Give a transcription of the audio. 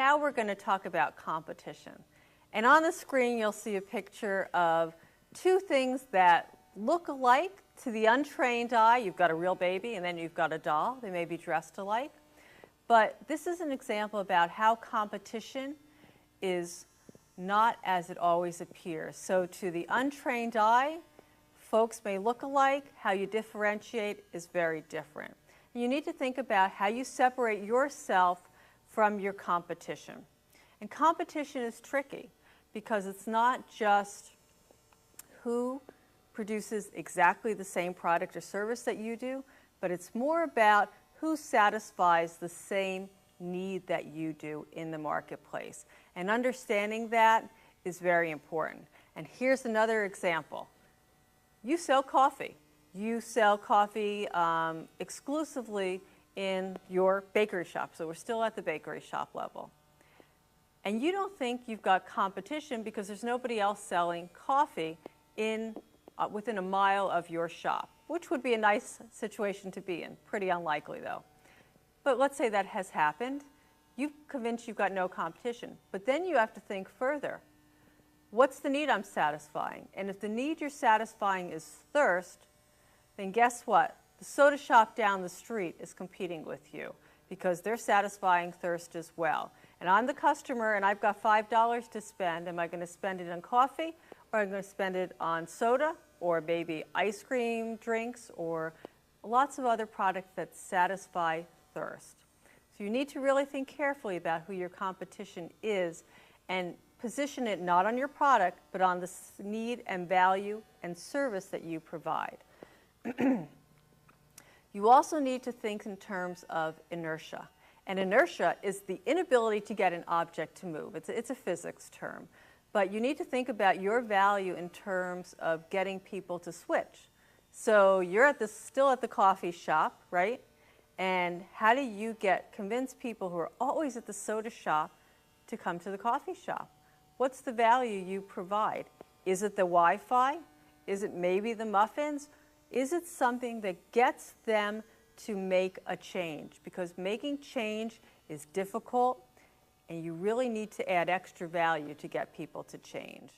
Now we're going to talk about competition. And on the screen you'll see a picture of two things that look alike to the untrained eye. You've got a real baby and then you've got a doll. They may be dressed alike. But this is an example about how competition is not as it always appears. So to the untrained eye, folks may look alike. How you differentiate is very different. You need to think about how you separate yourself from your competition. And competition is tricky because it's not just who produces exactly the same product or service that you do, but it's more about who satisfies the same need that you do in the marketplace. And understanding that is very important. And here's another example. You sell coffee. You sell coffee exclusively in your bakery shop. So we're still at the bakery shop level. And you don't think you've got competition because there's nobody else selling coffee within a mile of your shop, which would be a nice situation to be in. Pretty unlikely, though. But let's say that has happened. You've convinced you've got no competition. But then you have to think further. What's the need I'm satisfying? And if the need you're satisfying is thirst, then guess what? The soda shop down the street is competing with you because they're satisfying thirst as well. And I'm the customer and I've got $5 to spend. Am I going to spend it on coffee or am I going to spend it on soda or maybe ice cream drinks or lots of other products that satisfy thirst? So you need to really think carefully about who your competition is and position it not on your product but on the need and value and service that you provide. You also need to think in terms of inertia. And inertia is the inability to get an object to move. It's a physics term. But you need to think about your value in terms of getting people to switch. So you're still at the coffee shop, right? And how do you convince people who are always at the soda shop to come to the coffee shop? What's the value you provide? Is it the Wi-Fi? Is it maybe the muffins? Is it something that gets them to make a change? Because making change is difficult and you really need to add extra value to get people to change.